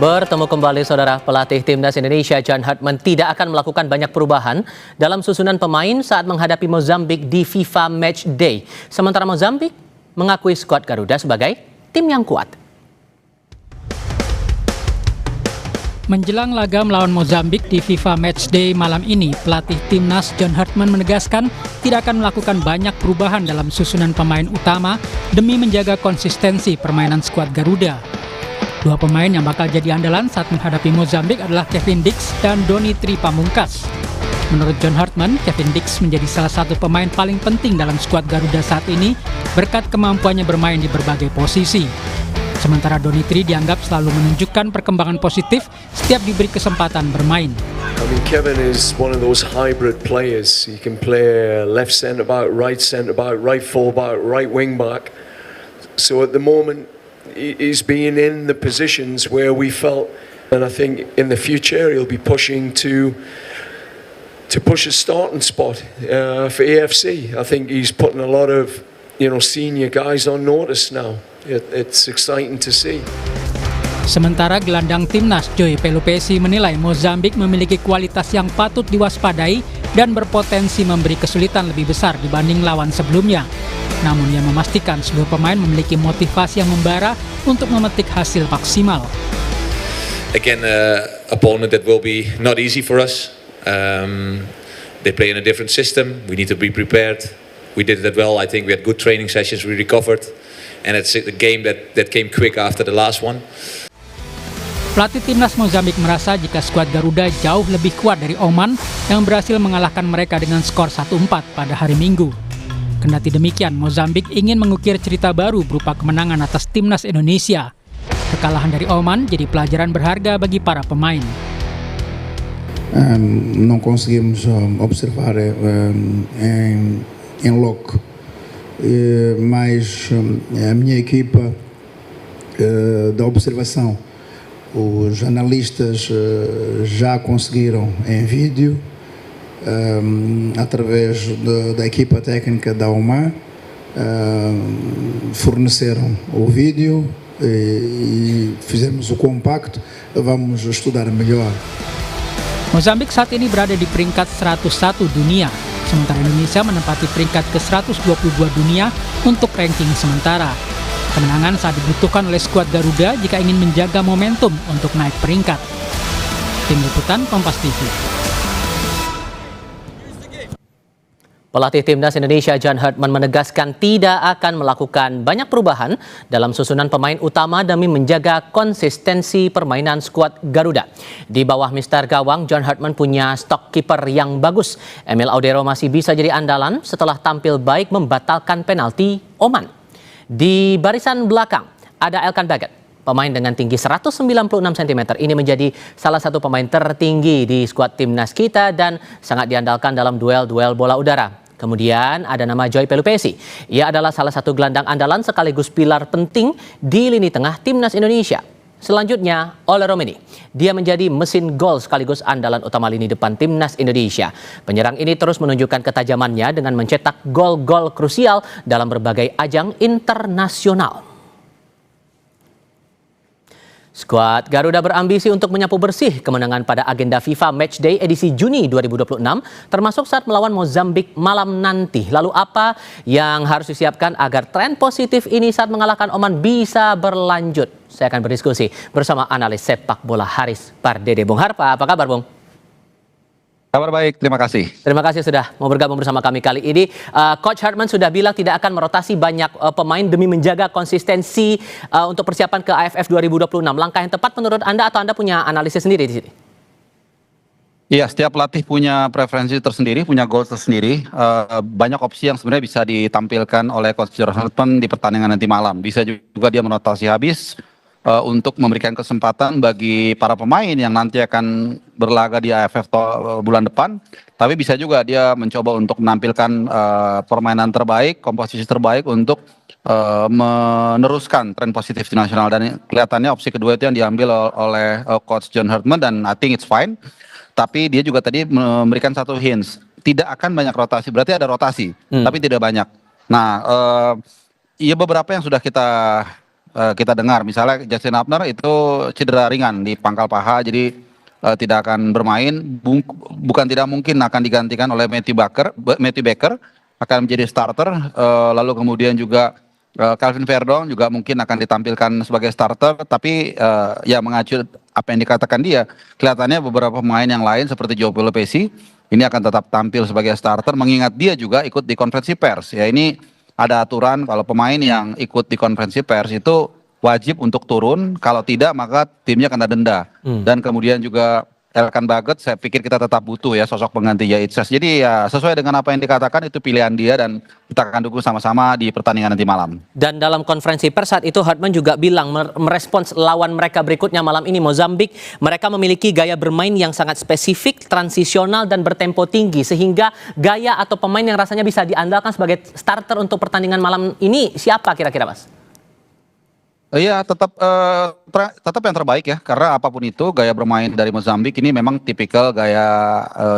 Bertemu kembali saudara, pelatih Timnas Indonesia John Hartman tidak akan melakukan banyak perubahan dalam susunan pemain saat menghadapi Mozambik di FIFA Match Day. Sementara Mozambik mengakui skuad Garuda sebagai tim yang kuat. Menjelang laga melawan Mozambik di FIFA Match Day malam ini, pelatih Timnas John Hartman menegaskan tidak akan melakukan banyak perubahan dalam susunan pemain utama demi menjaga konsistensi permainan skuad Garuda. Dua pemain yang bakal jadi andalan saat menghadapi Mozambik adalah Kevin Dix dan Donny Tri Pamungkas. Menurut John Hartman, Kevin Dix menjadi salah satu pemain paling penting dalam skuad Garuda saat ini berkat kemampuannya bermain di berbagai posisi. Sementara Donny Tri dianggap selalu menunjukkan perkembangan positif setiap diberi kesempatan bermain. I mean, Kevin is one of those hybrid players. He can play left centre back, right full back, right wing back. So at the moment, he's been in the positions where we felt, and I think in the future he'll be pushing to push a starting spot for AFC. I think he's putting a lot of senior guys on notice now. It's exciting to see. Sementara gelandang Timnas Joy Pelupesi menilai Mozambik memiliki kualitas yang patut diwaspadai dan berpotensi memberi kesulitan lebih besar dibanding lawan sebelumnya. Namun ia memastikan seluruh pemain memiliki motivasi yang membara untuk memetik hasil maksimal. Again, opponent that will be not easy for us. They play in a different system. We need to be prepared. We did that well. I think we had good training sessions. We recovered, and it's a game that came quick after the last one. Pelatih Timnas Mozambik merasa jika skuad Garuda jauh lebih kuat dari Oman yang berhasil mengalahkan mereka dengan skor 1-4 pada hari Minggu. Kendati demikian, Mozambik ingin mengukir cerita baru berupa kemenangan atas Timnas Indonesia. Kekalahan dari Oman jadi pelajaran berharga bagi para pemain. Não conseguimos observar em loco, mas a minha equipa da observação, os analistas já conseguiram em vídeo, através da equipa técnica da Oman, forneceram o vídeo e fizemos o compacto. Vamos estudar melhor. Mozambik saat ini berada di peringkat 101 dunia, sementara Indonesia menempati peringkat ke-122 dunia untuk ranking sementara. Kemenangan saat dibutuhkan oleh skuad Garuda jika ingin menjaga momentum untuk naik peringkat. Tim Liputan Kompas TV. Pelatih Timnas Indonesia John Hartman menegaskan tidak akan melakukan banyak perubahan dalam susunan pemain utama demi menjaga konsistensi permainan skuad Garuda. Di bawah Mister Gawang, John Hartman punya stok kiper yang bagus. Emil Audero masih bisa jadi andalan setelah tampil baik membatalkan penalti Oman. Di barisan belakang ada Elkan Baggett. Pemain dengan tinggi 196 cm ini menjadi salah satu pemain tertinggi di skuad Timnas kita dan sangat diandalkan dalam duel-duel bola udara. Kemudian ada nama Joy Pelupesi. Ia adalah salah satu gelandang andalan sekaligus pilar penting di lini tengah Timnas Indonesia. Selanjutnya, Ole Romeni. Dia menjadi mesin gol sekaligus andalan utama lini depan Timnas Indonesia. Penyerang ini terus menunjukkan ketajamannya dengan mencetak gol-gol krusial dalam berbagai ajang internasional. Skuad Garuda berambisi untuk menyapu bersih kemenangan pada agenda FIFA Matchday edisi Juni 2026, termasuk saat melawan Mozambik malam nanti. Lalu apa yang harus disiapkan agar tren positif ini saat mengalahkan Oman bisa berlanjut? Saya akan berdiskusi bersama analis sepak bola Haris Pardede. Bung Harpa, apa kabar Bung? Kabar baik, terima kasih. Terima kasih sudah mau bergabung bersama kami kali ini. Coach Hartman sudah bilang tidak akan merotasi banyak pemain demi menjaga konsistensi untuk persiapan ke AFF 2026. Langkah yang tepat menurut Anda atau Anda punya analisis sendiri di sini? Iya, setiap pelatih punya preferensi tersendiri, punya goals tersendiri. Banyak opsi yang sebenarnya bisa ditampilkan oleh Coach Hartman di pertandingan nanti malam. Bisa juga dia merotasi habis untuk memberikan kesempatan bagi para pemain yang nanti akan berlaga di AFF bulan depan. Tapi bisa juga dia mencoba untuk menampilkan permainan terbaik, komposisi terbaik untuk meneruskan tren positif di nasional. Dan kelihatannya opsi kedua itu yang diambil oleh Coach John Hartman dan I think it's fine. Tapi dia juga tadi memberikan satu hints, tidak akan banyak rotasi, berarti ada rotasi, tapi tidak banyak. Nah, iya beberapa yang sudah kita kita dengar. Misalnya Justin Hubner itu cedera ringan di pangkal paha, jadi tidak akan bermain. Bukan tidak mungkin akan digantikan oleh Matthew Baker akan menjadi starter. Lalu kemudian juga Calvin Verdong juga mungkin akan ditampilkan sebagai starter. Tapi ya mengacu apa yang dikatakan dia, kelihatannya beberapa pemain yang lain seperti Joe Pelopesi ini akan tetap tampil sebagai starter. Mengingat dia juga ikut di konferensi pers. Ya ini ada aturan kalau pemain yang ikut di konferensi pers itu wajib untuk turun, kalau tidak maka timnya kena denda. Dan kemudian juga Elkan Bagot, saya pikir kita tetap butuh ya sosok pengganti Yaitses. Jadi ya sesuai dengan apa yang dikatakan itu pilihan dia dan kita akan dukung sama-sama di pertandingan nanti malam. Dan dalam konferensi pers saat itu Hartman juga bilang merespons lawan mereka berikutnya malam ini Mozambik, mereka memiliki gaya bermain yang sangat spesifik, transisional dan bertempo tinggi sehingga gaya atau pemain yang rasanya bisa diandalkan sebagai starter untuk pertandingan malam ini siapa kira-kira Mas? Iya, tetap yang terbaik ya, karena apapun itu gaya bermain dari Mozambik ini memang tipikal gaya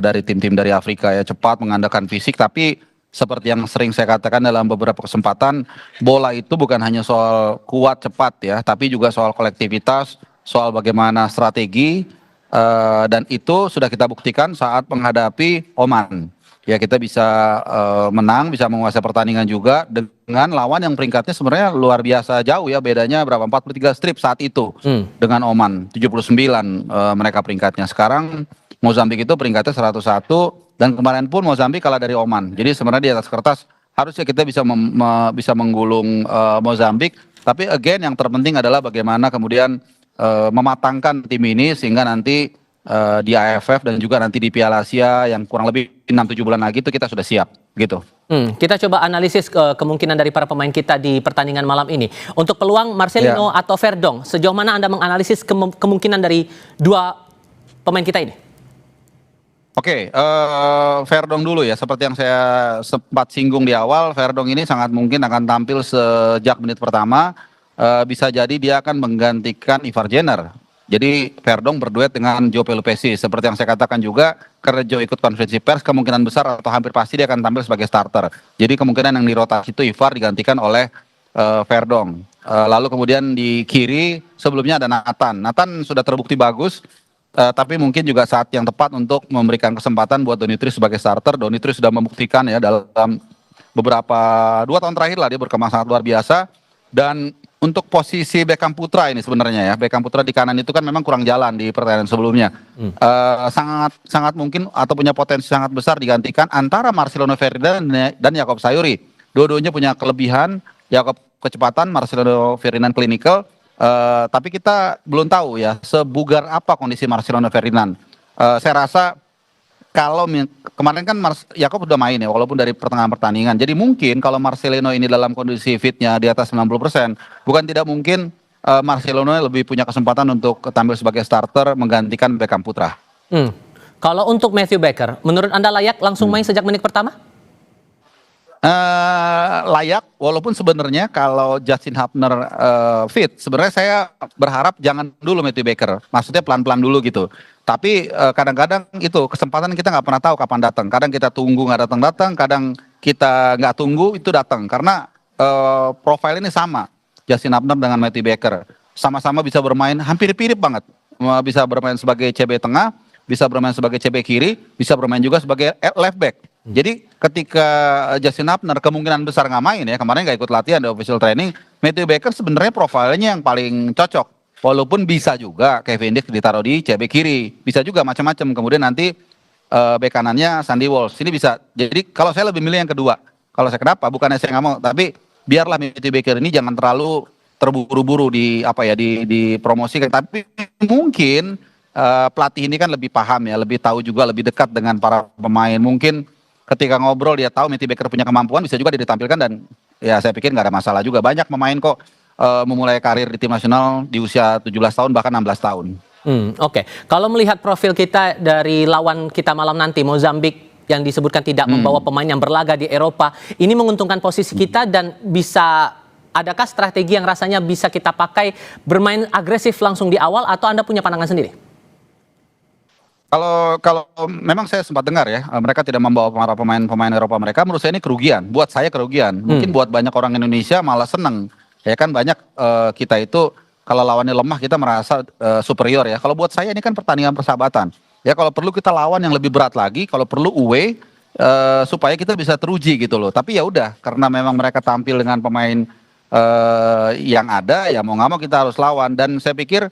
dari tim-tim dari Afrika ya, cepat mengandalkan fisik, tapi seperti yang sering saya katakan dalam beberapa kesempatan, bola itu bukan hanya soal kuat cepat ya, tapi juga soal kolektivitas, soal bagaimana strategi, dan itu sudah kita buktikan saat menghadapi Oman. Ya kita bisa menang, bisa menguasai pertandingan juga dengan lawan yang peringkatnya sebenarnya luar biasa jauh ya, bedanya berapa 43 strip saat itu dengan Oman 79 mereka peringkatnya. Sekarang Mozambik itu peringkatnya 101 dan kemarin pun Mozambik kalah dari Oman. Jadi sebenarnya di atas kertas harusnya kita bisa bisa menggulung Mozambik, tapi again yang terpenting adalah bagaimana kemudian mematangkan tim ini sehingga nanti di AFF dan juga nanti di Piala Asia yang kurang lebih 6-7 bulan lagi itu kita sudah siap gitu. Kita coba analisis kemungkinan dari para pemain kita di pertandingan malam ini. Untuk peluang Marcelino atau Verdong, sejauh mana Anda menganalisis kemungkinan dari dua pemain kita ini? Oke, Verdong dulu ya. Seperti yang saya sempat singgung di awal, Verdong ini sangat mungkin akan tampil sejak menit pertama. Bisa jadi dia akan menggantikan Ivar Jenner. Jadi Verdong berduet dengan Joe Pelopesi. Seperti yang saya katakan juga, karena Joe ikut konferensi pers, kemungkinan besar atau hampir pasti dia akan tampil sebagai starter. Jadi kemungkinan yang dirotasi itu Ivar digantikan oleh Verdong. Lalu kemudian di kiri sebelumnya ada Nathan. Nathan sudah terbukti bagus, tapi mungkin juga saat yang tepat untuk memberikan kesempatan buat Donitri sebagai starter. Donitri sudah membuktikan ya dalam beberapa 2 tahun terakhir lah dia berkembang sangat luar biasa. Dan untuk posisi Beckham Putra ini sebenarnya ya, Beckham Putra di kanan itu kan memang kurang jalan di pertandingan sebelumnya. Sangat mungkin atau punya potensi sangat besar digantikan antara Marcelino Ferdinand dan Jakob Sayuri. Dua-duanya punya kelebihan, Jakob kecepatan, Marcelino Ferdinand clinical. Tapi kita belum tahu ya sebugar apa kondisi Marcelino Ferdinand. Saya rasa kalau kemarin kan Jakob udah main ya walaupun dari pertengahan pertandingan. Jadi mungkin kalau Marcelino ini dalam kondisi fitnya di atas 90%, bukan tidak mungkin Marcelino lebih punya kesempatan untuk tampil sebagai starter menggantikan Beckham Putra. Kalau untuk Matthew Baker, menurut Anda layak langsung main sejak menit pertama? Layak, walaupun sebenarnya kalau Justin Hubner fit, sebenarnya saya berharap jangan dulu Matthew Baker, maksudnya pelan-pelan dulu gitu. Tapi kadang-kadang itu kesempatan kita nggak pernah tahu kapan datang. Kadang kita tunggu nggak datang-datang, kadang kita nggak tunggu itu datang. Karena profil ini sama, Justin Hubner dengan Matthew Baker, sama-sama bisa bermain hampir mirip banget, bisa bermain sebagai CB tengah, bisa bermain sebagai CB kiri, bisa bermain juga sebagai left back. Jadi ketika Justin Hubner kemungkinan besar nggak main ya, kemarin nggak ikut latihan di official training, Matthew Baker sebenarnya profilnya yang paling cocok. Walaupun bisa juga Kevin Dix ditaruh di CB kiri, bisa juga macam-macam. Kemudian nanti bek kanannya Sandy Walsh. Ini bisa. Jadi kalau saya lebih milih yang kedua. Kalau saya kenapa? Bukannya saya nggak mau, tapi biarlah Matthew Baker ini jangan terlalu terburu-buru di dipromosikan. Tapi mungkin pelatih ini kan lebih paham ya, lebih tahu juga, lebih dekat dengan para pemain. Mungkin ketika ngobrol dia tahu Matthew Baker punya kemampuan, bisa juga dia ditampilkan dan ya saya pikir nggak ada masalah juga. Banyak pemain kok memulai karir di tim nasional di usia 17 tahun bahkan 16 tahun. Oke. Kalau melihat profil kita dari lawan kita malam nanti, Mozambik yang disebutkan tidak membawa pemain yang berlaga di Eropa, ini menguntungkan posisi kita dan bisa adakah strategi yang rasanya bisa kita pakai bermain agresif langsung di awal atau Anda punya pandangan sendiri? Kalau memang saya sempat dengar ya, mereka tidak membawa para pemain Eropa mereka, menurut saya ini kerugian. Buat saya kerugian. Mungkin buat banyak orang Indonesia malah senang. Ya kan banyak kita itu kalau lawannya lemah kita merasa superior ya. Kalau buat saya ini kan pertandingan persahabatan. Ya kalau perlu kita lawan yang lebih berat lagi, kalau perlu away supaya kita bisa teruji gitu loh. Tapi ya udah karena memang mereka tampil dengan pemain yang ada ya mau nggak mau kita harus lawan dan saya pikir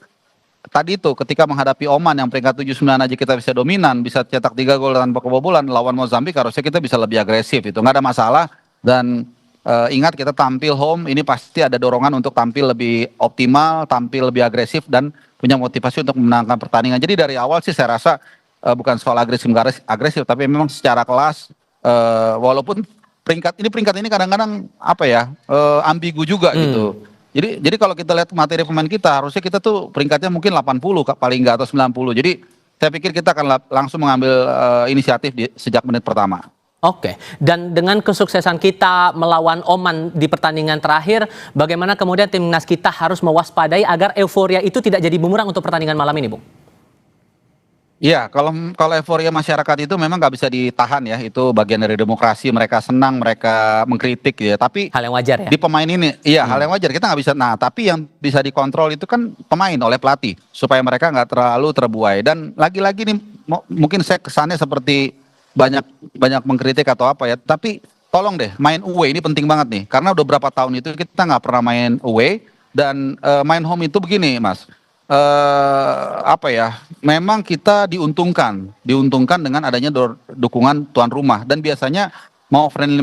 tadi itu ketika menghadapi Oman yang peringkat 79 aja kita bisa dominan, bisa cetak 3 gol tanpa kebobolan lawan Mozambik harusnya kita bisa lebih agresif itu nggak ada masalah dan ingat kita tampil home ini pasti ada dorongan untuk tampil lebih optimal, tampil lebih agresif dan punya motivasi untuk memenangkan pertandingan. Jadi dari awal sih saya rasa bukan soal agresif tapi memang secara kelas walaupun peringkat ini kadang-kadang apa ya ambigu juga gitu. Jadi kalau kita lihat materi pemain kita harusnya kita tuh peringkatnya mungkin 80 paling nggak atau 90. Jadi saya pikir kita akan langsung mengambil inisiatif sejak menit pertama. Oke, dan dengan kesuksesan kita melawan Oman di pertandingan terakhir, bagaimana kemudian timnas kita harus mewaspadai agar euforia itu tidak jadi bumerang untuk pertandingan malam ini, Bung? Iya, kalau euforia masyarakat itu memang nggak bisa ditahan ya, itu bagian dari demokrasi. Mereka senang, mereka mengkritik ya. Tapi Hal yang wajar ya? di pemain ini, iya hal yang wajar. Kita nggak bisa. Nah, tapi yang bisa dikontrol itu kan pemain oleh pelatih supaya mereka nggak terlalu terbuai. Dan lagi-lagi nih, mungkin saya kesannya seperti banyak mengkritik atau apa ya. Tapi tolong deh, main away ini penting banget nih. Karena udah berapa tahun itu kita nggak pernah main away dan main home itu begini, Mas. Apa ya? Memang kita diuntungkan dengan adanya dukungan tuan rumah dan biasanya mau friendly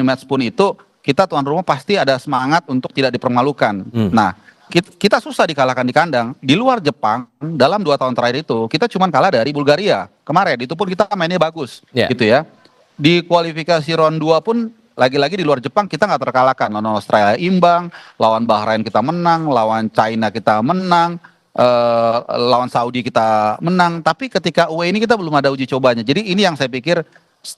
match pun itu kita tuan rumah pasti ada semangat untuk tidak dipermalukan. Nah, kita susah dikalahkan di kandang. Di luar Jepang dalam 2 tahun terakhir itu kita cuma kalah dari Bulgaria. Kemarin itu pun kita mainnya bagus, gitu ya. Di kualifikasi round 2 pun lagi-lagi di luar Jepang kita nggak terkalahkan. Lawan Australia imbang, lawan Bahrain kita menang, lawan China kita menang, lawan Saudi kita menang. Tapi ketika away ini kita belum ada uji cobanya. Jadi ini yang saya pikir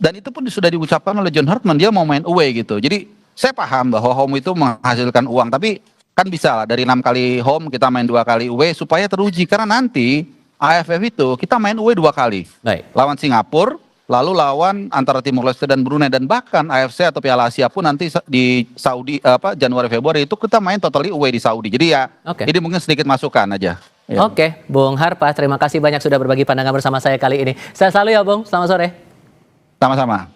dan itu pun sudah diucapkan oleh John Hartman dia mau main away gitu. Jadi saya paham bahwa home itu menghasilkan uang, tapi kan bisa lah dari 6 kali home kita main 2 kali away supaya teruji karena nanti AFF itu kita main away 2 kali. Baik. Lawan Singapura, lalu lawan antara Timor Leste dan Brunei dan bahkan AFC atau Piala Asia pun nanti di Saudi Januari Februari itu kita main totally away di Saudi. Jadi ya ini mungkin sedikit masukan aja. Ya. Oke, Bung Harpa, terima kasih banyak sudah berbagi pandangan bersama saya kali ini. Saya selalu ya, Bung. Selamat sore. Sama-sama.